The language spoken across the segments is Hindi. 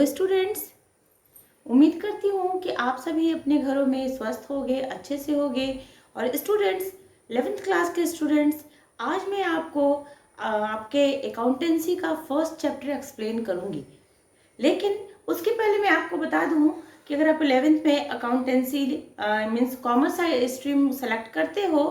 Hello students. उम्मीद करती हूँ कि आप सभी अपने घरों में स्वस्थ होंगे, अच्छे से होंगे। और स्टूडेंट्स, 11th क्लास के स्टूडेंट्स, आज मैं आपको आपके अकाउंटेंसी का फर्स्ट चैप्टर एक्सप्लेन करूँगी। लेकिन उसके पहले मैं आपको बता दूँ कि अगर आप 11th में accountancy means commerce stream select करते हो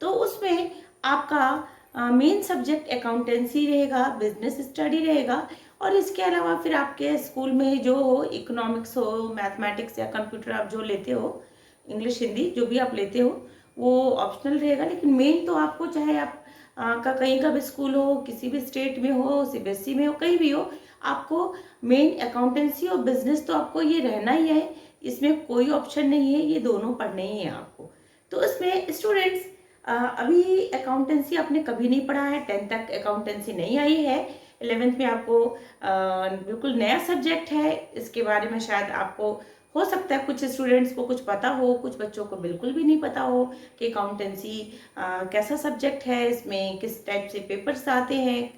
तो उसमें आपका मेन सब्जेक्ट अकाउंटेंसी रहेगा, बिजनेस स्टडी रहेगा। और इसके अलावा फिर आपके स्कूल में जो इकोनॉमिक्स हो, मैथमेटिक्स या कंप्यूटर आप जो लेते हो, इंग्लिश हिंदी जो भी आप लेते हो वो ऑप्शनल रहेगा। लेकिन मेन तो आपको, चाहे आप का कहीं का भी स्कूल हो, किसी भी स्टेट में हो, सीबीएसई में हो, कहीं भी हो, आपको मेन अकाउंटेंसी और बिजनेस तो आपको ये रहना ही है। इसमें कोई ऑप्शन नहीं है, ये दोनों पढ़ने ही है आपको। तो इसमें स्टूडेंट्स, अभी अकाउंटेंसी आपने कभी नहीं पढ़ा है, 10th तक अकाउंटेंसी नहीं आई है। 11th में आपको बिल्कुल नया सब्जेक्ट है। इसके बारे में शायद आपको हो सकता है कुछ स्टूडेंट्स को कुछ पता हो, कुछ बच्चों को बिल्कुल भी नहीं पता हो कि अकाउंटेंसी कैसा सब्जेक्ट है, इसमें किस टाइप से पेपर्स आते हैं।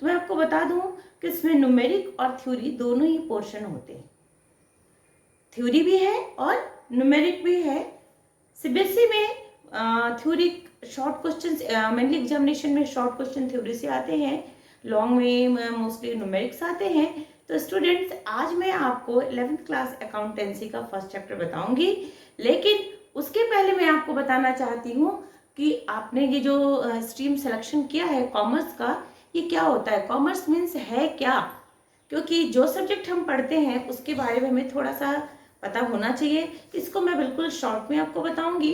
तो मैं आपको बता दूं कि इसमें न्यूमेरिक और थ्योरी दोनों ही पोर्शन होते हैं। थ्योरी भी है और न्यूमेरिक भी है। सीबीएसई में theory short question, mainly examination में शॉर्ट क्वेश्चन थ्योरी से आते हैं, लॉन्ग में मोस्टली न्यूमेरिक्स आते हैं। तो स्टूडेंट्स, आज मैं आपको 11th क्लास अकाउंटेंसी का फर्स्ट चैप्टर बताऊंगी। लेकिन उसके पहले मैं आपको बताना चाहती हूँ कि आपने ये जो स्ट्रीम सिलेक्शन किया है कॉमर्स का, ये क्या होता है, कॉमर्स मीन्स है क्या। क्योंकि जो सब्जेक्ट हम पढ़ते हैं उसके बारे में हमें थोड़ा सा पता होना चाहिए। इसको मैं बिल्कुल शॉर्ट में आपको बताऊंगी।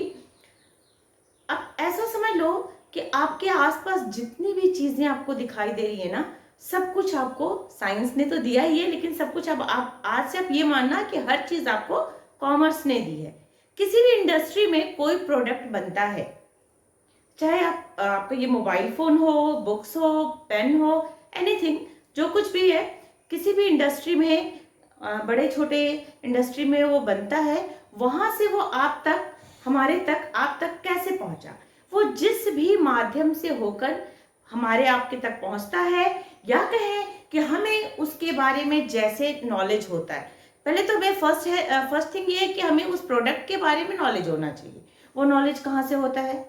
अब ऐसा समझ लो कि आपके आसपास जितनी भी चीजें आपको दिखाई दे रही है ना, सब कुछ आपको साइंस ने तो दिया ही है, लेकिन सब कुछ अब आप आज से आप ये मानना कि हर चीज आपको कॉमर्स ने दी है। किसी भी इंडस्ट्री में कोई प्रोडक्ट बनता है, चाहे आपका ये मोबाइल फोन हो, बुक्स हो, पेन हो, एनीथिंग, जो कुछ भी है, किसी भी इंडस्ट्री में, बड़े छोटे इंडस्ट्री में वो बनता है। वहां से वो आप तक, हमारे तक, आप तक कैसे पहुंचा, वो जिस भी माध्यम से होकर हमारे आपके तक पहुंचता है, या कहें कि हमें उसके बारे में जैसे नॉलेज होता है। पहले तो मैं फर्स्ट थिंग ये है कि हमें उस प्रोडक्ट के बारे में नॉलेज होना चाहिए। वो नॉलेज कहाँ से होता है,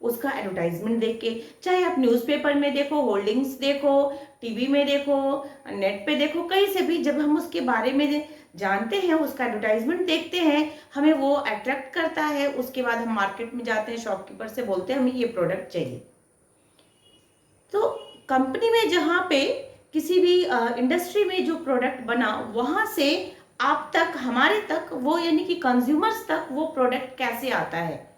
उसका एडवर्टाइजमेंट देख के, चाहे आप न्यूज़पेपर में देखो, होल्डिंग्स देखो, टीवी में देखो, नेट पे देखो, कहीं से भी जब हम उसके बारे में जानते हैं, उसका एडवर्टाइजमेंट देखते हैं, हमें वो अट्रैक्ट करता है। उसके बाद हम मार्केट में जाते हैं, शॉपकीपर से बोलते हैं हमें ये प्रोडक्ट चाहिए। तो कंपनी में जहाँ पे किसी भी इंडस्ट्री में जो प्रोडक्ट बना, वहां से आप तक, हमारे तक वो, यानी कि कंज्यूमर्स तक वो प्रोडक्ट कैसे आता है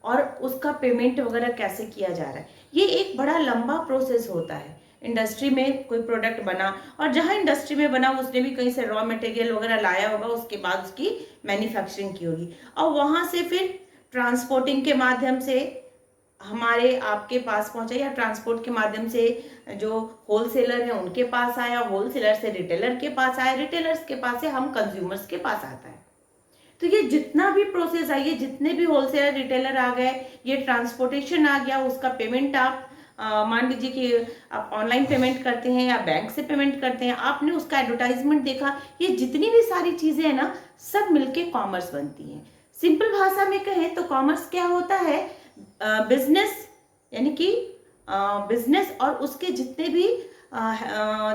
और उसका पेमेंट वगैरह कैसे किया जा रहा है, ये एक बड़ा लंबा प्रोसेस होता है। इंडस्ट्री में कोई प्रोडक्ट बना, और जहां इंडस्ट्री में बना उसने भी कहीं से रॉ मटेरियल वगैरह लाया होगा, उसके बाद उसकी मैन्युफैक्चरिंग की होगी, और वहां से फिर ट्रांसपोर्टिंग के माध्यम से हमारे आपके पास पहुंचा, या ट्रांसपोर्ट के माध्यम से जो होलसेलर है उनके पास आया, होलसेलर से रिटेलर के पास आया, रिटेलर्स के पास से हम कंज्यूमर्स के पास आता है। तो ये जितना भी प्रोसेस आई है, जितने भी होलसेलर रिटेलर आ गए, ये ट्रांसपोर्टेशन आ गया, उसका पेमेंट आप मान लीजिए कि आप ऑनलाइन पेमेंट करते हैं या बैंक से पेमेंट करते हैं, आपने उसका एडवर्टाइजमेंट देखा, ये जितनी भी सारी चीजें हैं ना, सब मिलके कॉमर्स बनती हैं। सिंपल भाषा में कहें तो कॉमर्स क्या होता है, बिजनेस, यानी कि बिजनेस और उसके जितने भी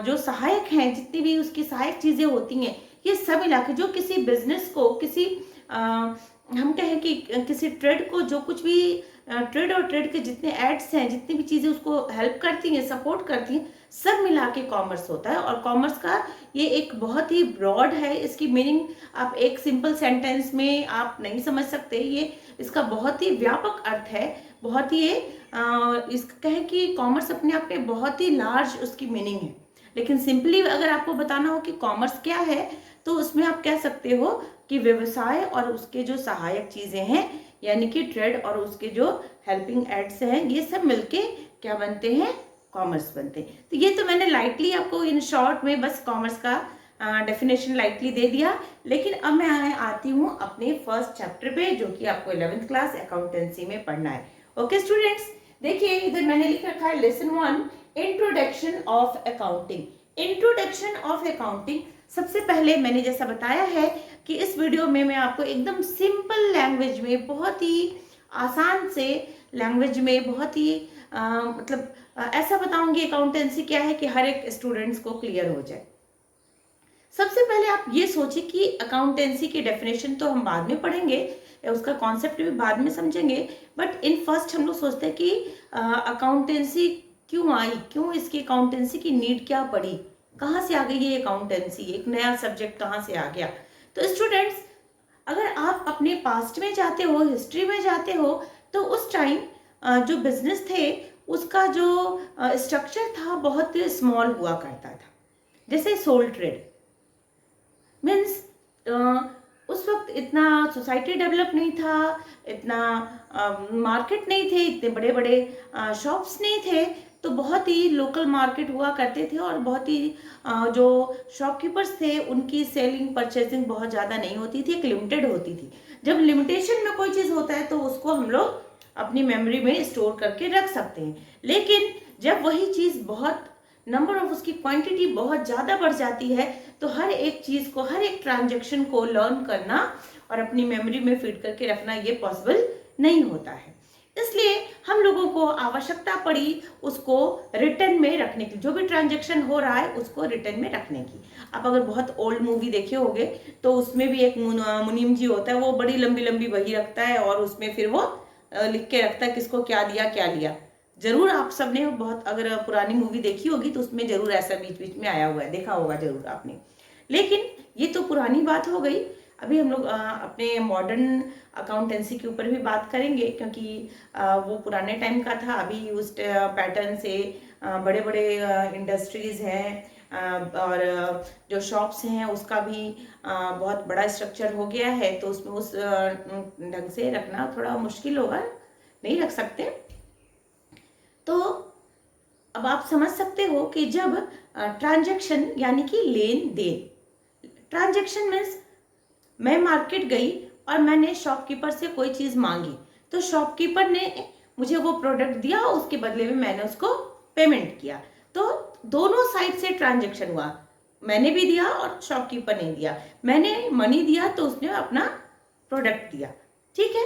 जो सहायक हैं, जितनी भी उसकी सहायक चीजें होती हैं, ये सब मिला के जो किसी बिजनेस को, किसी हम कहें कि किसी ट्रेड को, जो कुछ भी ट्रेड और ट्रेड के जितने एड्स हैं, जितनी भी चीजें उसको हेल्प करती हैं, सपोर्ट करती हैं, सब मिला के कॉमर्स होता है। और कॉमर्स का ये एक बहुत ही ब्रॉड है, इसकी मीनिंग आप एक सिंपल सेंटेंस में आप नहीं समझ सकते। ये इसका बहुत ही व्यापक अर्थ है, बहुत ही इसका कहें कि कॉमर्स अपने आप में बहुत ही लार्ज उसकी मीनिंग है। लेकिन सिंपली अगर आपको बताना हो कि कॉमर्स क्या है, तो उसमें आप कह सकते हो कि व्यवसाय और उसके जो सहायक चीजें हैं, यानी कि ट्रेड और उसके जो हेल्पिंग एड्स हैं, ये सब मिलके क्या बनते हैं, कॉमर्स बनते हैं। तो ये तो मैंने लाइटली आपको इन शॉर्ट में बस कॉमर्स का डेफिनेशन लाइटली दे दिया। लेकिन अब मैं आती हूँ अपने फर्स्ट चैप्टर पे, जो कि आपको 11th क्लास अकाउंटेंसी में पढ़ना है। ओके स्टूडेंट्स, देखिए इधर मैंने लिख रखा है lesson 1, introduction of accounting. Introduction of accounting सबसे पहले मैंने जैसा बताया है कि इस वीडियो में मैं आपको एकदम सिंपल लैंग्वेज में, बहुत ही आसान से लैंग्वेज में, बहुत ही ऐसा बताऊंगी अकाउंटेंसी क्या है कि हर एक स्टूडेंट्स को क्लियर हो जाए। सबसे पहले आप ये सोचिए कि अकाउंटेंसी की डेफिनेशन तो हम बाद में पढ़ेंगे या उसका कॉन्सेप्ट भी बाद में समझेंगे, बट इन फर्स्ट हम लोग सोचते हैं कि अकाउंटेंसी क्यों आई, क्यों इसकी अकाउंटेंसी की नीड क्या पड़ी, कहाँ से आ गई ये अकाउंटेंसी, एक नया सब्जेक्ट कहाँ से आ गया। तो स्टूडेंट्स, अगर आप अपने पास्ट में जाते हो, हिस्ट्री में जाते हो, तो उस टाइम जो बिजनेस थे उसका जो स्ट्रक्चर था बहुत स्मॉल हुआ करता था। जैसे सोल ट्रेड मीन्स उस वक्त इतना सोसाइटी डेवलप नहीं था, इतना मार्केट नहीं थे, इतने बड़े बड़े शॉप्स नहीं थे, तो बहुत ही लोकल मार्केट हुआ करते थे और बहुत ही जो शॉपकीपर्स थे उनकी सेलिंग परचेसिंग बहुत ज़्यादा नहीं होती थी, एक लिमिटेड होती थी। जब लिमिटेशन में कोई चीज़ होता है तो उसको हम लोग अपनी मेमोरी में स्टोर करके रख सकते हैं, लेकिन जब वही चीज़ बहुत नंबर ऑफ उसकी क्वांटिटी बहुत ज़्यादा बढ़ जाती है तो हर एक चीज़ को, हर एक ट्रांजैक्शन को लर्न करना और अपनी मेमोरी में फीड करके रखना ये पॉसिबल नहीं होता है। इसलिए हम लोगों को आवश्यकता पड़ी उसको रिटर्न में रखने की, जो भी ट्रांजैक्शन हो रहा है उसको रिटर्न में रखने की। आप अगर बहुत ओल्ड मूवी देखे होंगे तो उसमें भी एक मुनीम जी होता है, वो बड़ी लंबी लंबी वही रखता है और उसमें फिर वो लिख के रखता है किसको क्या दिया क्या लिया। जरूर आप सबने बहुत, अगर पुरानी मूवी देखी होगी तो उसमें जरूर ऐसा बीच बीच में आया हुआ है, देखा होगा जरूर आपने। लेकिन ये तो पुरानी बात हो गई। अभी हम लोग अपने मॉडर्न अकाउंटेंसी के ऊपर भी बात करेंगे, क्योंकि वो पुराने टाइम का था। अभी उस पैटर्न से बड़े बड़े इंडस्ट्रीज हैं और जो शॉप्स हैं उसका भी बहुत बड़ा स्ट्रक्चर हो गया है, तो उसमें उस ढंग से रखना थोड़ा मुश्किल होगा, नहीं रख सकते। तो अब आप समझ सकते हो कि जब ट्रांजैक्शन यानी कि लेन देन, ट्रांजैक्शन मीन्स मैं मार्केट गई और मैंने शॉपकीपर से कोई चीज़ मांगी, तो शॉपकीपर ने मुझे वो प्रोडक्ट दिया, उसके बदले में मैंने उसको पेमेंट किया, तो दोनों साइड से ट्रांजैक्शन हुआ। मैंने भी दिया और शॉपकीपर ने दिया, मैंने मनी दिया तो उसने अपना प्रोडक्ट दिया, ठीक है।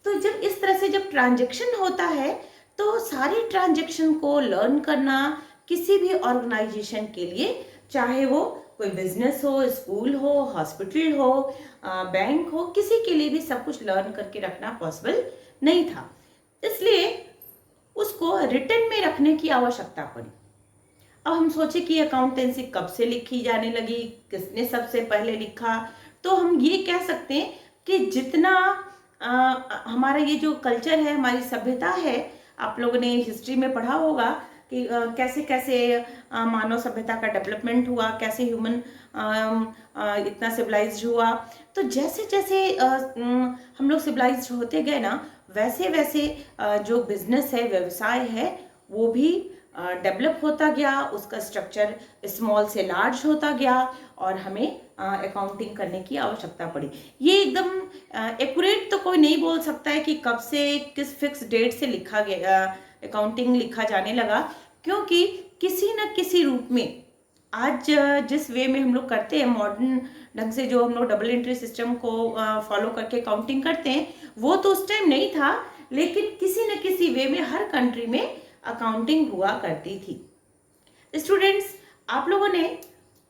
तो जब इस तरह से जब ट्रांजैक्शन होता है तो सारी ट्रांजैक्शन को लर्न करना किसी भी ऑर्गेनाइजेशन के लिए, चाहे वो कोई बिजनेस हो, स्कूल हो, हॉस्पिटल हो, बैंक हो, किसी के लिए भी सब कुछ लर्न करके रखना पॉसिबल नहीं था। इसलिए उसको रिटर्न में रखने की आवश्यकता पड़ी। अब हम सोचे कि अकाउंटेंसी कब से लिखी जाने लगी, किसने सबसे पहले लिखा, तो हम ये कह सकते हैं कि जितना हमारा ये जो कल्चर है, हमारी सभ्यता है, आप लोगों ने हिस्ट्री में पढ़ा होगा कि कैसे कैसे मानव सभ्यता का डेवलपमेंट हुआ, कैसे ह्यूमन इतना सिविलाइज्ड हुआ। तो जैसे जैसे हम लोग सिविलाइज्ड होते गए ना, वैसे वैसे जो बिजनेस है, व्यवसाय है, वो भी डेवलप होता गया, उसका स्ट्रक्चर स्मॉल से लार्ज होता गया और हमें अकाउंटिंग करने की आवश्यकता पड़ी। ये एकदम एक्यूरेट तो कोई नहीं बोल सकता है कि कब से, किस फिक्स डेट से लिखा गया, अकाउंटिंग लिखा जाने लगा, क्योंकि किसी न किसी रूप में आज जिस वे में हम लोग करते हैं, मॉडर्न ढंग से जो हम लोग डबल एंट्री सिस्टम को फॉलो करके अकाउंटिंग करते हैं, वो तो उस टाइम नहीं था, लेकिन किसी न किसी वे में हर कंट्री में अकाउंटिंग हुआ करती थी। स्टूडेंट्स, आप लोगों ने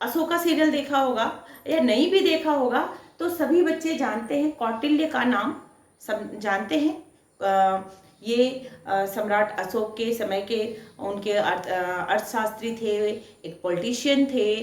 अशोका सीरियल देखा होगा या नहीं भी देखा होगा, तो सभी बच्चे जानते हैं, कौटिल्य का नाम सब जानते हैं। ये सम्राट अशोक के समय के उनके अर्थशास्त्री थे, एक पॉलिटिशियन थे।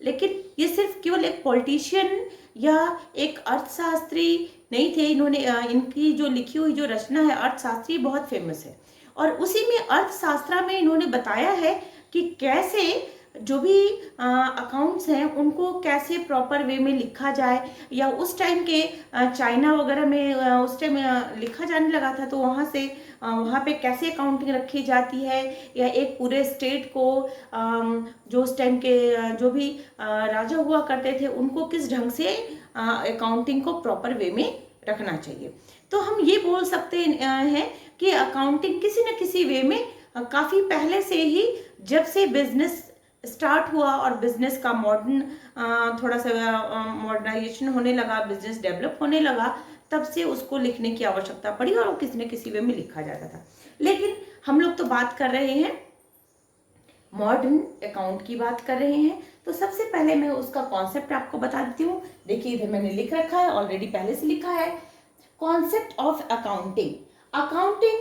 लेकिन ये सिर्फ केवल एक पॉलिटिशियन या एक अर्थशास्त्री नहीं थे, इन्होंने इनकी जो लिखी हुई जो रचना है अर्थशास्त्री, बहुत फेमस है। और उसी में अर्थशास्त्र में इन्होंने बताया है कि कैसे जो भी अकाउंट्स हैं उनको कैसे प्रॉपर वे में लिखा जाए, या उस टाइम के चाइना वगैरह में उस टाइम लिखा जाने लगा था, तो वहाँ से वहाँ पे कैसे अकाउंटिंग रखी जाती है, या एक पूरे स्टेट को जो उस टाइम के जो भी राजा हुआ करते थे उनको किस ढंग से अकाउंटिंग को प्रॉपर वे में रखना चाहिए। तो हम ये बोल सकते हैं कि अकाउंटिंग किसी न किसी वे में काफ़ी पहले से ही, जब से बिजनेस स्टार्ट हुआ और बिजनेस का मॉडर्न थोड़ा सा मॉडर्नाइजेशन होने लगा, बिजनेस डेवलप होने लगा, तब से उसको लिखने की आवश्यकता पड़ी और वो किसी न किसी वे में लिखा जाता था। लेकिन हम लोग तो बात कर रहे हैं मॉडर्न अकाउंट की बात कर रहे हैं, तो सबसे पहले मैं उसका कॉन्सेप्ट आपको बता देती हूँ। देखिए इधर मैंने लिख रखा है, ऑलरेडी पहले से लिखा है। Concept of accounting, accounting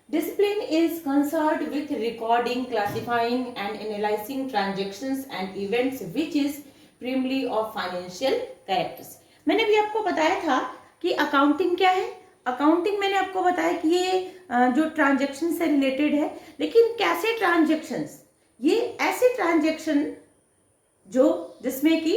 discipline is concerned with recording, classifying and analyzing transactions and events which is primarily of financial characters। मैंने भी आपको बताया था कि अकाउंटिंग क्या है। अकाउंटिंग मैंने आपको बताया कि ये जो ट्रांजेक्शन से रिलेटेड है, लेकिन कैसे ट्रांजेक्शन्स, ये ऐसे ट्रांजेक्शन जो जिसमें कि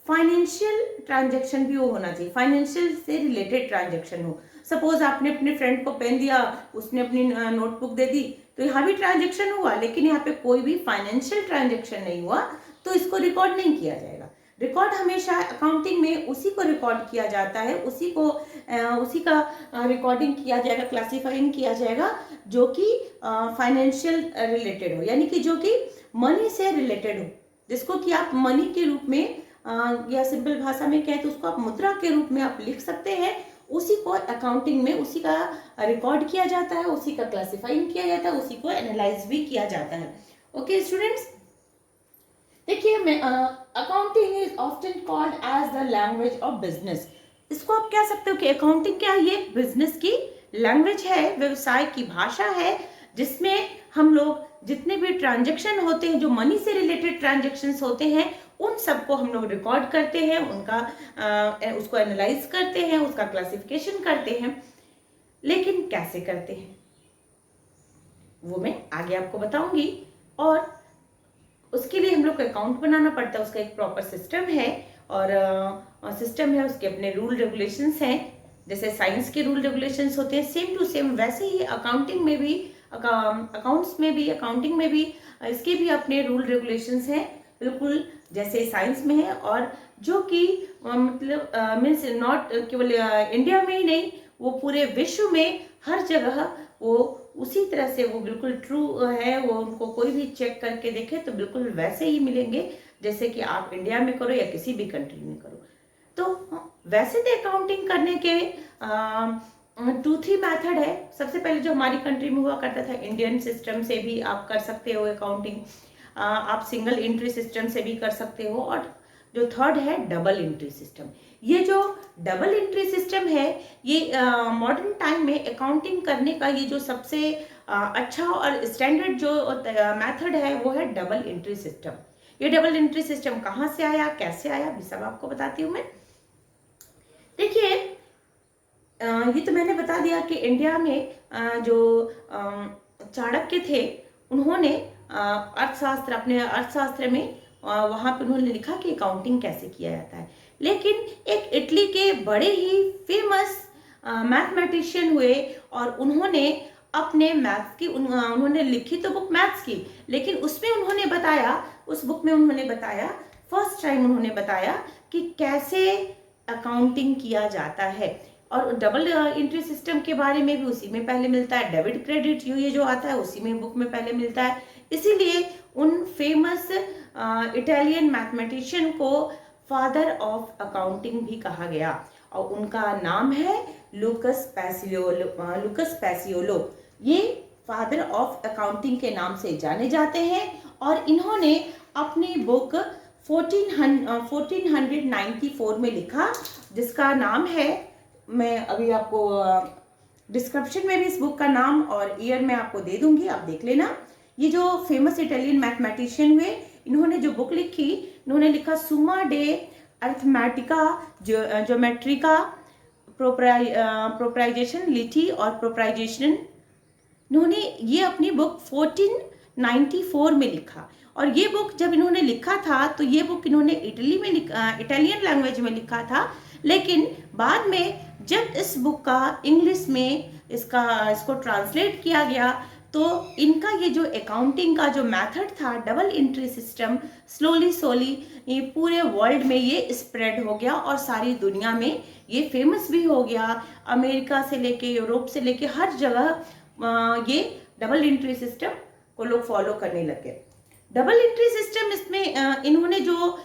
फाइनेंशियल ट्रांजेक्शन भी वो होना चाहिए, फाइनेंशियल से रिलेटेड ट्रांजेक्शन हो। सपोज आपने अपने फ्रेंड को पेन दिया, उसने अपनी नोटबुक दे दी, तो यहाँ भी ट्रांजेक्शन हुआ, लेकिन यहाँ पे कोई भी फाइनेंशियल ट्रांजेक्शन नहीं हुआ, तो इसको रिकॉर्ड नहीं किया जाएगा। रिकॉर्ड हमेशा अकाउंटिंग में उसी को रिकॉर्ड किया जाता है, उसी का रिकॉर्डिंग किया जाएगा, क्लासिफाइंग किया जाएगा जो कि फाइनेंशियल रिलेटेड हो, यानी कि जो कि मनी से रिलेटेड हो, जिसको कि आप मनी के रूप में या सिंपल भाषा में कहें तो उसको आप मुद्रा के रूप में आप लिख सकते हैं। उसी को अकाउंटिंग में उसी का रिकॉर्ड किया जाता है, उसी का क्लासिफाइंग किया जाता है, उसी को एनालाइज भी किया जाता है। ओके स्टूडेंट्स, देखिए मैं accounting is often called as the language of business. इसको आप कह सकते हो कि अकाउंटिंग क्या है, ये बिजनेस की लैंग्वेज है, व्यवसाय की भाषा है, जिसमें हम लोग जितने भी ट्रांजेक्शन होते हैं, जो मनी से रिलेटेड ट्रांजेक्शन्स होते हैं, उन सबको हम लोग रिकॉर्ड करते हैं, उनका उसको एनालाइज करते हैं, उसका क्लासिफिकेशन करते हैं। लेकिन कैसे करते हैं वो मैं आगे आपको बताऊंगी। और उसके लिए हम लोग को अकाउंट बनाना पड़ता है, उसका एक प्रॉपर सिस्टम है, और सिस्टम है, उसके अपने रूल रेगुलेशंस हैं। जैसे साइंस के रूल रेगुलेशंस होते हैं, सेम टू सेम वैसे ही अकाउंटिंग में भी, अकाउंट्स में भी, अकाउंटिंग में भी इसके भी अपने रूल रेगुलेशंस हैं, बिल्कुल जैसे साइंस में है। और जो कि मतलब मीन्स नॉट केवल इंडिया में ही नहीं, वो पूरे विश्व में हर जगह वो उसी तरह से वो बिल्कुल ट्रू है। वो उनको कोई भी चेक करके देखे तो बिल्कुल वैसे ही मिलेंगे जैसे कि आप इंडिया में करो या किसी भी कंट्री में करो। तो वैसे तो अकाउंटिंग करने के 2-3 मेथड है। सबसे पहले जो हमारी कंट्री में हुआ करता था, इंडियन सिस्टम से भी आप कर सकते हो अकाउंटिंग, आप सिंगल एंट्री सिस्टम से भी कर सकते हो, और जो थर्ड है डबल एंट्री सिस्टम। ये जो डबल एंट्री सिस्टम है, ये मॉडर्न टाइम में अकाउंटिंग करने का ये जो सबसे अच्छा और स्टैंडर्ड जो मेथड है वो है डबल एंट्री सिस्टम। ये डबल एंट्री सिस्टम कहाँ से आया, कैसे आया, ये सब आपको बताती हूँ मैं। देखिए ये तो मैंने बता दिया कि इंडिया में जो चाणक्य थे, उन्होंने अर्थशास्त्र, अपने अर्थशास्त्र में वहाँ पे उन्होंने लिखा कि अकाउंटिंग कैसे किया जाता है। लेकिन एक इटली के बड़े ही फेमस मैथमेटिशियन हुए, और उन्होंने अपने मैथ्स की उन्होंने लिखी तो बुक मैथ्स की, लेकिन उसमें उन्होंने बताया, उस बुक में उन्होंने बताया, फर्स्ट टाइम उन्होंने बताया कि कैसे अकाउंटिंग किया जाता है। और डबल एंट्री सिस्टम के बारे में भी उसी में पहले मिलता है, डेबिट क्रेडिट ये जो आता है उसी में बुक में पहले मिलता है। इसीलिए उन फेमस इटालियन मैथमेटिशियन को फादर ऑफ अकाउंटिंग भी कहा गया, और उनका नाम है लूकस पैसियोलो। ये फादर ऑफ अकाउंटिंग के नाम से जाने जाते हैं, और इन्होंने अपनी बुक 1494 में लिखा, जिसका नाम है, मैं अभी आपको डिस्क्रिप्शन में भी इस बुक का नाम और ईयर में आपको दे दूंगी, आप देख लेना। ये जो फेमस इटालियन मैथमेटिशियन हुए, इन्होंने जो बुक लिखी, इन्होंने लिखा सुमा डे अर्थमेटिका ज्योमेट्रिका प्रोप्राइजेशन लिटी और प्रोप्राइजेशन। इन्होंने ये अपनी बुक 1494 में लिखा, और ये बुक जब इन्होंने लिखा था तो ये बुक इन्होंने इटली में इटालियन लैंग्वेज में लिखा था। लेकिन बाद में जब इस बुक का इंग्लिश में इसको ट्रांसलेट किया गया, तो इनका ये जो अकाउंटिंग का जो मेथड था, डबल एंट्री सिस्टम, स्लोली ये पूरे वर्ल्ड में ये स्प्रेड हो गया, और सारी दुनिया में ये फेमस भी हो गया। अमेरिका से लेके यूरोप से लेके हर जगह ये डबल एंट्री सिस्टम को लोग फॉलो करने लगे। डबल एंट्री सिस्टम, इसमें इन्होंने जो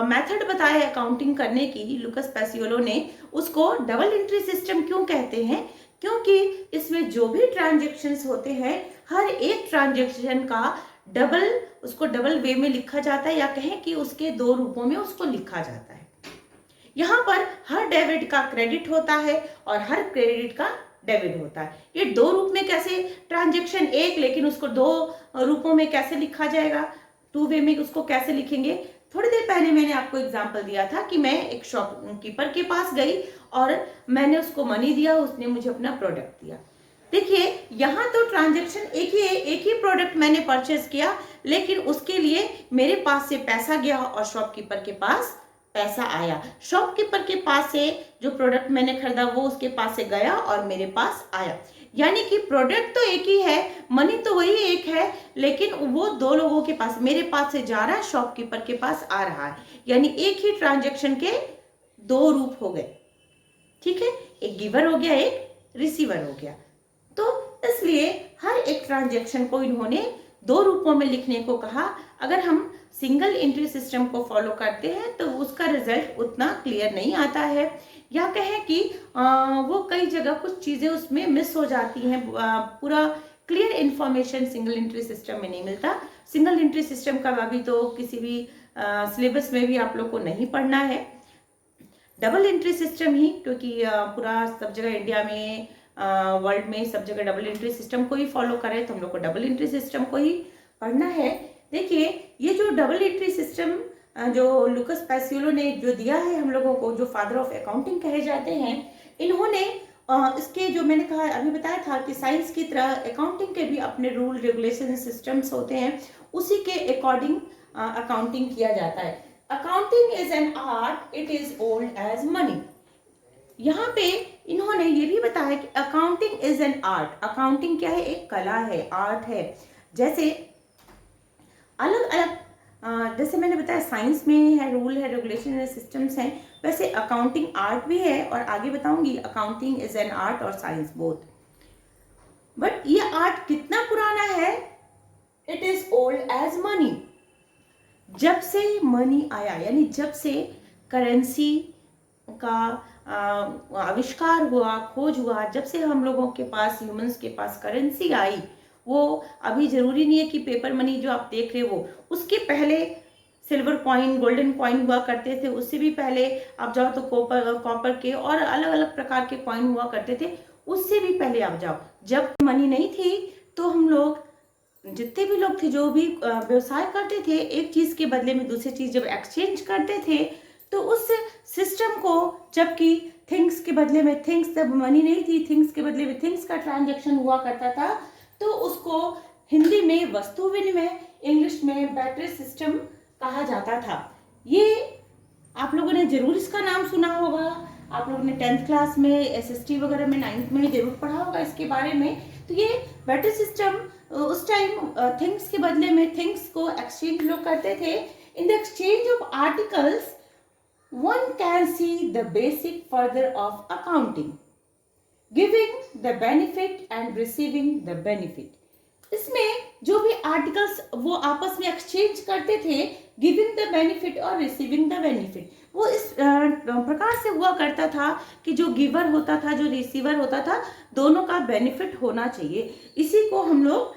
मेथड बताया अकाउंटिंग करने की, लुकास पैसियोलो ने, उसको डबल एंट्री सिस्टम क्यों कहते हैं? क्योंकि इसमें जो भी ट्रांजेक्शन्स होते हैं, हर एक ट्रांजेक्शन का डबल, उसको डबल वे में लिखा जाता है, या कहें कि उसके दो रूपों में उसको लिखा जाता है। यहाँ पर हर डेबिट का क्रेडिट होता है और हर क्रेडिट का डेबिट होता है। ये दो रूप में कैसे, ट्रांजेक्शन एक, लेकिन उसको दो रूपों में कैसे लिखा जाएगा, टू वे में उसको कैसे लिखेंगे? थोड़ी देर पहले मैंने आपको एग्जांपल दिया था कि मैं एक शॉपकीपर के पास गई और मैंने उसको मनी दिया, उसने मुझे अपना प्रोडक्ट दिया। देखिए यहाँ तो ट्रांजेक्शन एक ही है, एक ही प्रोडक्ट मैंने परचेज किया, लेकिन उसके लिए मेरे पास से पैसा गया और शॉपकीपर के पास पैसा आया। शॉपकीपर के पास से जो प्रोडक्ट मैंने खरीदा वो उसके पास से गया और मेरे पास आया। यानी कि प्रोडक्ट तो एक ही है, मनी तो वही एक है, लेकिन वो दो लोगों के पास, मेरे पास से जा रहा है, शॉपकीपर के पास आ रहा है। यानी एक ही ट्रांजेक्शन के दो रूप हो गए। ठीक है, एक गिवर हो गया, एक रिसीवर हो गया। तो इसलिए हर एक ट्रांजेक्शन को इन्होंने दो रूपों में लिखने को कहा। अगर हम सिंगल एंट्री सिस्टम को फॉलो करते हैं तो उसका रिजल्ट उतना क्लियर नहीं आता है, या कहें कि वो कई जगह कुछ चीज़ें उसमें मिस हो जाती हैं, पूरा clear information single entry system में नहीं मिलता। सिंगल एंट्री सिस्टम का अभी तो किसी भी सिलेबस में भी आप लोग को नहीं पढ़ना है। डबल एंट्री सिस्टम ही, क्योंकि पूरा सब जगह इंडिया में, वर्ल्ड में सब जगह डबल एंट्री सिस्टम को ही फॉलो करें, तो हम लोग को डबल एंट्री सिस्टम को ही पढ़ना है। देखिए ये जो डबल एंट्री सिस्टम जो लुकास पैसियोलो ने जो दिया है हम लोगों को, जो फादर ऑफ अकाउंटिंग कहे जाते हैं, इन्होंने इसके जो मैंने कहा अभी बताया था कि साइंस की तरह अकाउंटिंग के भी अपने रूल रेगुलेशन सिस्टम्स होते हैं, उसी के अकॉर्डिंग अकाउंटिंग किया जाता है। Accounting is an art, it is old age money. यहाँ पे इन्होंने ये भी बताया कि accounting is an art. Accounting क्या है? एक कला है, आर्ट है। जैसे अलग अलग जैसे मैंने बताया साइंस में है, रूल है, रेगुलेशन है, सिस्टम्स हैं, वैसे अकाउंटिंग आर्ट भी है, और आगे बताऊंगी अकाउंटिंग इज एन आर्ट और साइंस बोथ। बट ये आर्ट कितना पुराना है? It is old age money. जब से मनी आया, यानी जब से करेंसी का आविष्कार हुआ, खोज हुआ, जब से हम लोगों के पास, ह्यूमंस के पास करेंसी आई, वो अभी जरूरी नहीं है कि पेपर मनी जो आप देख रहे हो, उसके पहले सिल्वर कॉइन, गोल्डन कॉइन हुआ करते थे, उससे भी पहले आप जाओ तो कॉपर के और अलग अलग प्रकार के कॉइन हुआ करते थे, उससे भी पहले आप जाओ। जब मनी नहीं थी तो हम लोग, जितने भी लोग थे, जो भी व्यवसाय करते थे, एक चीज के बदले में दूसरी चीज जब एक्सचेंज करते थे, तो उस सिस्टम को, जबकि थिंग्स के बदले में थिंग्स, जब मनी नहीं थी, थिंग्स के बदले में थिंग्स का ट्रांजैक्शन हुआ करता था, तो उसको हिंदी में वस्तु विनिमय, इंग्लिश में बैटरी सिस्टम कहा जाता था। ये आप लोगों ने जरूर इसका नाम सुना होगा, आप लोगों ने 10th क्लास में, एसएसटी वगैरह में, 9th में जरूर पढ़ा होगा इसके बारे में। तो ये बैटरी सिस्टम, उस टाइम थिंग्स के बदले में थिंग्स को एक्सचेंज लोग करते थे। In the exchange of articles one can see the basic further of accounting, giving the benefit and receiving the benefit. इसमें जो भी आर्टिकल्स वो आपस में एक्सचेंज करते थे, गिविंग द बेनिफिट और रिसीविंग द बेनिफिट, वो इस प्रकार से हुआ करता था कि जो गिवर होता था, जो रिसीवर होता था, दोनों का बेनिफिट होना चाहिए। इसी को हम लोग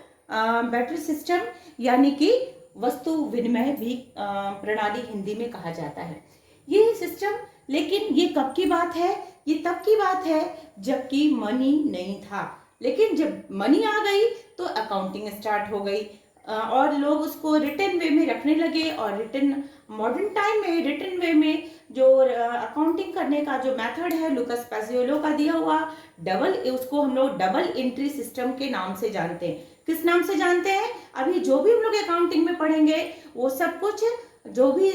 बैटरी सिस्टम यानी कि वस्तु विनिमय भी प्रणाली हिंदी में कहा जाता है। ये सिस्टम, लेकिन ये कब की बात है? ये तब की बात है जबकि मनी नहीं था, लेकिन जब मनी आ गई तो अकाउंटिंग स्टार्ट हो गई, और लोग उसको रिटन वे में रखने लगे, और रिटन, मॉडर्न टाइम में रिटन वे में जो अकाउंटिंग करने का जो मेथड है लुकास पैसियोलो का दिया हुआ, उसको हम लोग डबल एंट्री सिस्टम के नाम से जानते हैं। किस नाम से जानते हैं? अभी जो भी हम लोग अकाउंटिंग में पढ़ेंगे वो सब कुछ, जो भी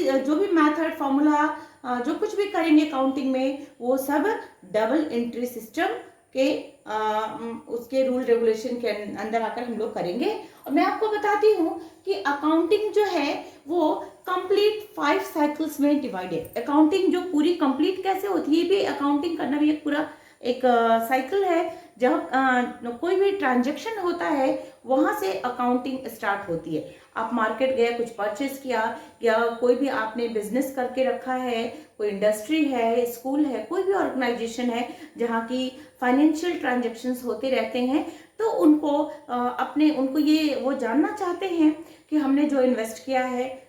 मेथड, फॉर्मूला, जो कुछ भी करेंगे अकाउंटिंग में, वो सब डबल एंट्री सिस्टम के उसके रूल रेगुलेशन के अंदर आकर हम लोग करेंगे। और मैं आपको बताती हूँ कि अकाउंटिंग जो है वो कंप्लीट 5 साइकिल्स में डिवाइड है। अकाउंटिंग जो पूरी कंप्लीट कैसे होती है, ये भी अकाउंटिंग करना भी एक पूरा एक साइकिल है, जब कोई भी ट्रांजैक्शन होता है वहाँ से अकाउंटिंग स्टार्ट होती है। आप मार्केट गए, कुछ परचेज किया, या कोई भी आपने बिजनेस करके रखा है, कोई इंडस्ट्री है, स्कूल है, कोई भी ऑर्गेनाइजेशन है जहाँ की फाइनेंशियल ट्रांजैक्शंस होते रहते हैं, तो उनको उनको ये वो जानना चाहते हैं कि हमने जो इन्वेस्ट किया है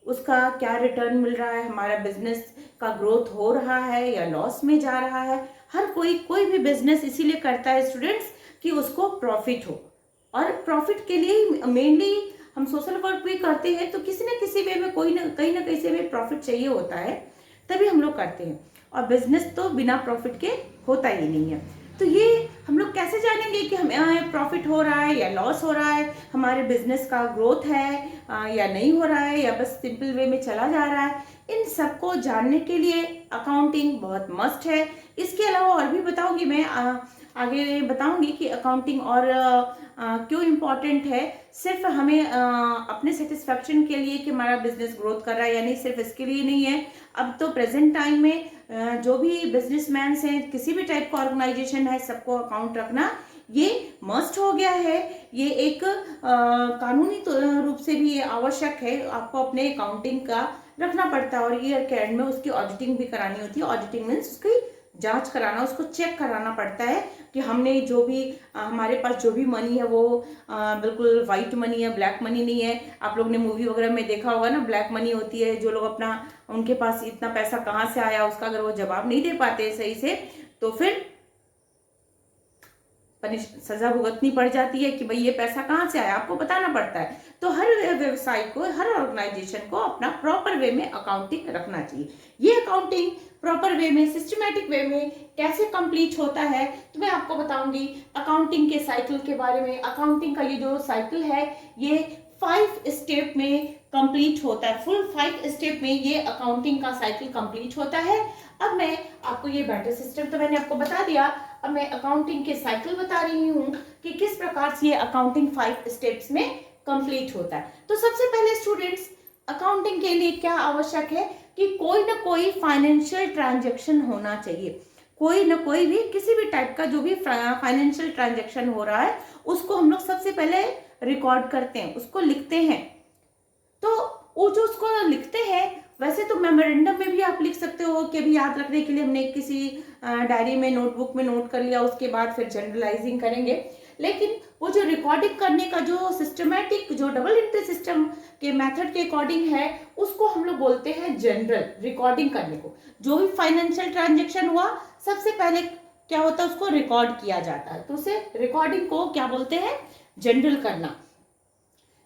उसका क्या रिटर्न मिल रहा है, हमारा बिजनेस का ग्रोथ हो रहा है या लॉस में जा रहा है। हर कोई भी बिजनेस इसीलिए करता है स्टूडेंट्स कि उसको प्रॉफिट हो, और प्रॉफिट के लिए मेनली हम सोशल वर्क भी करते हैं, तो किसी न किसी वे में कहीं ना कहीं से भी प्रॉफिट चाहिए होता है, तभी हम लोग करते हैं। और बिजनेस तो बिना प्रॉफिट के होता ही नहीं है। तो ये हम लोग कैसे जानेंगे कि हमें प्रॉफिट हो रहा है या लॉस हो रहा है, हमारे बिजनेस का ग्रोथ है या नहीं हो रहा है, या बस सिंपल वे में चला जा रहा है। इन सबको जानने के लिए अकाउंटिंग बहुत मस्ट है। इसके अलावा और भी बताऊंगी मैं, आगे बताऊंगी कि अकाउंटिंग और क्यों इम्पॉर्टेंट है। सिर्फ हमें अपने सेटिस्फेक्शन के लिए कि हमारा बिजनेस ग्रोथ कर रहा है या नहीं, सिर्फ इसके लिए नहीं है। अब तो प्रेजेंट टाइम में जो भी बिजनेसमैन हैं, किसी भी टाइप का ऑर्गेनाइजेशन है, सबको अकाउंट रखना ये मस्ट हो गया है। ये एक कानूनी रूप से भी ये आवश्यक है, आपको अपने अकाउंटिंग का रखना पड़ता है, और ईयर के एंड में उसकी ऑडिटिंग भी करानी होती है। ऑडिटिंग मीन्स उसकी जांच कराना, उसको चेक कराना पड़ता है कि हमने जो भी हमारे पास जो भी मनी है वो बिल्कुल वाइट मनी है, ब्लैक मनी नहीं है। आप लोग ने मूवी वगैरह में देखा होगा ना, ब्लैक मनी होती है, जो लोग अपना उनके पास इतना पैसा कहाँ से आया उसका अगर वो जवाब नहीं दे पाते सही से, तो फिर सजा भुगतनी पड़ जाती है कि भाई ये पैसा कहाँ से आया, आपको बताना पड़ता है। तो हर व्यवसाय को, हर ऑर्गेनाइजेशन को अपना प्रॉपर वे में अकाउंटिंग रखना चाहिए। ये अकाउंटिंग प्रॉपर वे में, सिस्टमैटिक वे में कैसे कंप्लीट होता है, तो मैं आपको बताऊंगी अकाउंटिंग के साइकिल के बारे में। अकाउंटिंग का ये जो साइकिल है ये 5 स्टेप में कंप्लीट होता है। फुल 5 स्टेप में ये अकाउंटिंग का साइकिल कंप्लीट होता है। अब मैं आपको ये बैटर सिस्टम तो मैंने आपको बता दिया, अब मैं अकाउंटिंग के साइकिल बता रही हूँ कि किस प्रकार से ये अकाउंटिंग 5 स्टेप्स में कंप्लीट होता है। तो सबसे पहले स्टूडेंट्स, अकाउंटिंग के लिए क्या आवश्यक है कि कोई ना कोई फाइनेंशियल ट्रांजैक्शन होना चाहिए। कोई ना कोई भी, किसी भी टाइप का जो भी फाइनेंशियल ट्रांजैक्शन हो रहा है उसको हम लोग सबसे पहले रिकॉर्ड करते हैं, उसको लिखते हैं। तो वो जो उसको लिखते हैं, वैसे तो मेमोरेंडम में भी आप लिख सकते हो कि अभी याद रखने के लिए हमने किसी डायरी में, नोटबुक में नोट कर लिया, उसके बाद फिर जनरलाइजिंग करेंगे। लेकिन वो जो रिकॉर्डिंग करने का जो सिस्टमैटिक, जो डबल एंट्री सिस्टम के मेथड के अकॉर्डिंग है, उसको हम लोग बोलते हैं जनरल रिकॉर्डिंग करने को। जो भी फाइनेंशियल ट्रांजेक्शन हुआ सबसे पहले क्या होता है, उसको रिकॉर्ड किया जाता है, तो उसे रिकॉर्डिंग को क्या बोलते हैं, जनरल करना।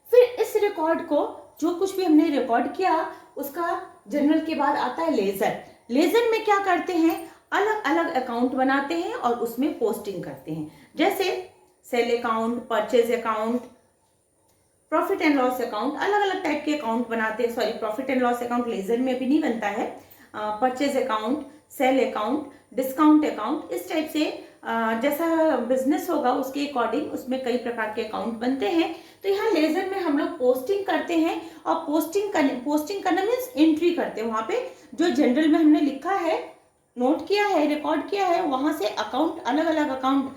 फिर इस रिकॉर्ड को, जो कुछ भी हमने रिकॉर्ड किया उसका जनरल के बाद आता है लेजर। लेजर में क्या करते हैं, अलग अलग अकाउंट बनाते हैं और उसमें पोस्टिंग करते हैं। जैसे sale account, purchase account, profit and loss account, अलग अलग टाइप के अकाउंट बनाते हैं। Sorry, profit and loss account laser में भी नहीं बनता है। Purchase account, sale account, discount account, इस टाइप से जैसा बिजनेस होगा उसके अकॉर्डिंग उसमें कई प्रकार के अकाउंट बनते हैं। तो यहाँ लेजर में हम लोग पोस्टिंग करते हैं, और पोस्टिंग करना मीन्स एंट्री करते हैं। वहां पे जो जनरल में हमने लिखा है, नोट किया है, रिकॉर्ड किया है, वहां से अकाउंट, अलग अलग अकाउंट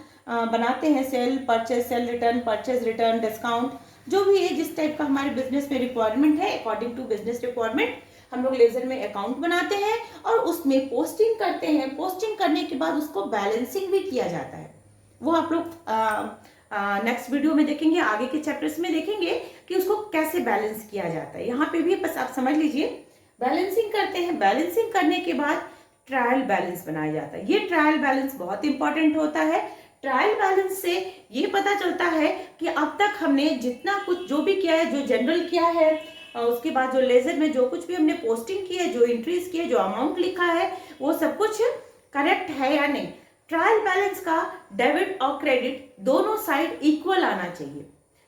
बनाते हैं। Sale, purchase, sale return, purchase return, discount, जो भी है जिस टाइप का हमारे बिजनेस में रिक्वायरमेंट है, अकॉर्डिंग टू बिजनेस रिक्वायरमेंट हम लोग लेजर में अकाउंट बनाते हैं और उसमें पोस्टिंग करते हैं। पोस्टिंग करने के बाद उसको बैलेंसिंग भी किया जाता है। वो आप लोग नेक्स्ट वीडियो में देखेंगे, आगे के चैप्टर्स में देखेंगे कि उसको कैसे बैलेंस किया जाता है। यहाँ पे भी बस आप समझ लीजिए, बैलेंसिंग करते हैं। बैलेंसिंग करने के बाद ट्रायल बैलेंस बनाया जाता है। ये ट्रायल बैलेंस बहुत इंपॉर्टेंट होता है। ट्रायल बैलेंस से ये पता चलता है कि अब तक हमने जितना कुछ जो भी किया है, जो जनरल किया है, उसके बाद जो लेजर में जो कुछ भी हमने पोस्टिंग की है, जो एंट्रीज की है, जो अमाउंट लिखा है, वो सब कुछ करेक्ट है या नहीं। ट्रायल बैलेंस का डेबिट और क्रेडिट दोनों साइड इक्वल आना चाहिए।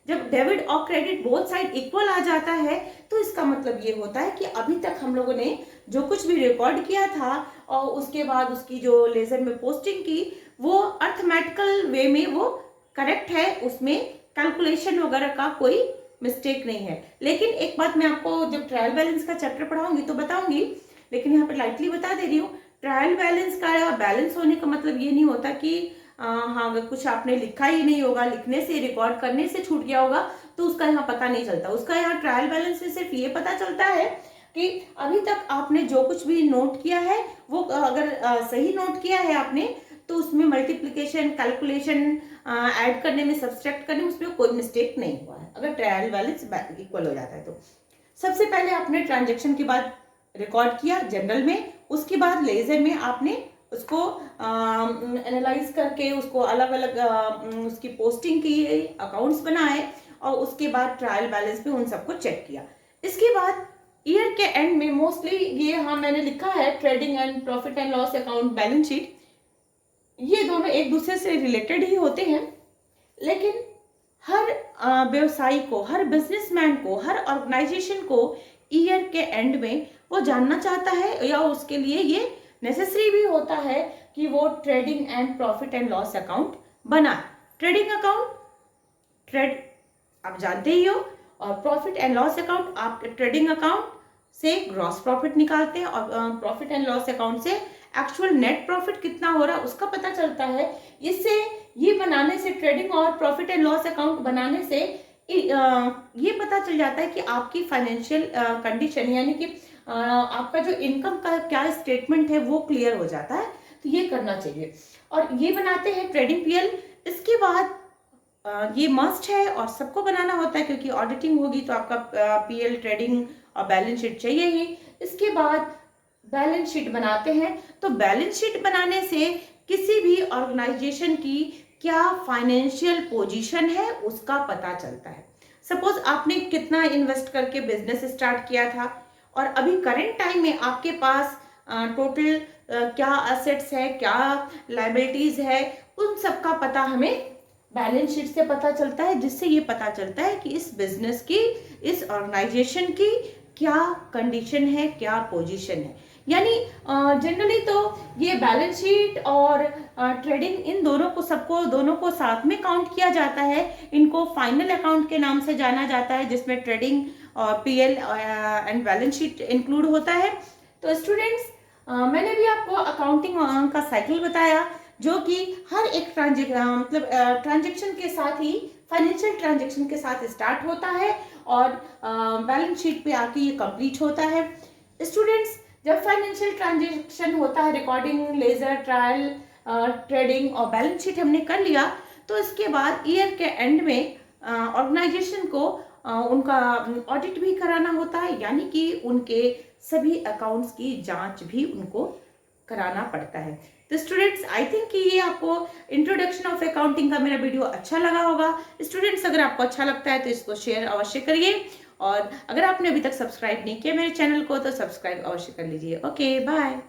जब डेबिट और क्रेडिट बोथ साइड इक्वल आ जाता है तो इसका मतलब ये होता है कि अभी तक हम लोगों ने जो कुछ भी रिकॉर्ड किया था और उसके बाद उसकी जो लेजर में पोस्टिंग की, वो अर्थमेटिकल वे में वो करेक्ट है, उसमें कैलकुलेशन वगैरह का कोई मिस्टेक नहीं है। लेकिन एक बात मैं आपको जब ट्रायल बैलेंस का चैप्टर पढ़ाऊंगी तो बताऊंगी, लेकिन यहाँ पर लाइटली बता दे रही हूँ, ट्रायल बैलेंस का बैलेंस होने का मतलब ये नहीं होता कि हाँ अगर कुछ आपने लिखा ही नहीं होगा, लिखने से रिकॉर्ड करने से छूट गया होगा तो उसका यहाँ पता नहीं चलता। उसका यहाँ ट्रायल बैलेंस से सिर्फ ये पता चलता है कि अभी तक आपने जो कुछ भी नोट किया है वो अगर सही नोट किया है आपने तो उसमें मल्टीप्लिकेशन, कैलकुलेशन, ऐड करने में, सब्सट्रैक्ट करने में उसमें कोई मिस्टेक नहीं हुआ है अगर ट्रायल बैलेंस इक्वल हो जाता है तो। सबसे पहले आपने ट्रांजेक्शन के बाद रिकॉर्ड किया जनरल में, उसके बाद लेजर में आपने उसको एनालाइज करके उसको अलग अलग उसकी पोस्टिंग की, अकाउंट्स बनाए और उसके बाद ट्रायल बैलेंस पे उन सबको चेक किया। इसके बाद ईयर के एंड में मोस्टली ये हाँ मैंने लिखा है trading and profit and loss account, balance sheet, ये दोनों एक दूसरे से रिलेटेड ही होते हैं। लेकिन हर व्यवसायी को, हर बिजनेसमैन को, हर ऑर्गेनाइजेशन को ईयर के एंड में वो जानना चाहता है या उसके लिए ये नेसेसरी भी होता है कि वो trading and profit and loss account बनाए। ट्रेडिंग अकाउंट ट्रेड आप जानते ही हो, और प्रॉफिट एंड लॉस अकाउंट आप ट्रेडिंग अकाउंट से ग्रॉस प्रॉफिट निकालते हैं और प्रॉफिट एंड लॉस अकाउंट से एक्चुअल नेट प्रॉफिट कितना हो रहा है उसका पता चलता है। इससे ये बनाने से, ट्रेडिंग और प्रॉफिट एंड लॉस अकाउंट बनाने से ये पता चल जाता है कि आपकी फाइनेंशियल कंडीशन यानी कि आपका जो इनकम का क्या स्टेटमेंट है वो क्लियर हो जाता है। तो ये करना चाहिए और ये बनाते हैं ट्रेडिंग पीएल। इसके बाद ये मस्ट है और सबको बनाना होता है क्योंकि ऑडिटिंग होगी तो आपका पीएल, ट्रेडिंग और बैलेंस शीट चाहिए ही। इसके बाद बैलेंस शीट बनाते हैं। तो बैलेंस शीट बनाने से किसी भी ऑर्गेनाइजेशन की क्या फाइनेंशियल पोजीशन है उसका पता चलता है। सपोज आपने कितना इन्वेस्ट करके बिजनेस स्टार्ट किया था और अभी करंट टाइम में आपके पास टोटल क्या एसेट्स है, क्या लायबिलिटीज है, उन सब का पता हमें बैलेंस शीट से पता चलता है, जिससे ये पता चलता है कि इस बिजनेस की, इस ऑर्गेनाइजेशन की क्या कंडीशन है, क्या पोजीशन है। यानी जनरली तो ये बैलेंस शीट और ट्रेडिंग इन दोनों को साथ में काउंट किया जाता है। इनको फाइनल अकाउंट के नाम से जाना जाता है जिसमें ट्रेडिंग और PL and balance sheet include होता है। तो स्टूडेंट्स मैंने भी आपको अकाउंटिंग का साइकिल बताया जो कि हर एक ट्रांजेक्शन के साथ ही, फाइनेंशियल ट्रांजेक्शन के साथ स्टार्ट होता है और बैलेंस शीट पे आके ये कंप्लीट होता है। स्टूडेंट्स जब फाइनेंशियल ट्रांजेक्शन होता है, रिकॉर्डिंग, लेजर, ट्रायल, ट्रेडिंग और बैलेंस शीट हमने कर लिया, तो इसके बाद ईयर के एंड में ऑर्गेनाइजेशन को उनका ऑडिट भी कराना होता है, यानी कि उनके सभी अकाउंट्स की जांच भी उनको कराना पड़ता है। तो स्टूडेंट्स आई थिंक कि ये आपको इंट्रोडक्शन ऑफ अकाउंटिंग का मेरा वीडियो अच्छा लगा होगा। स्टूडेंट्स अगर आपको अच्छा लगता है तो इसको शेयर अवश्य करिए और अगर आपने अभी तक सब्सक्राइब नहीं किया मेरे चैनल को तो सब्सक्राइब अवश्य कर लीजिए। Okay bye.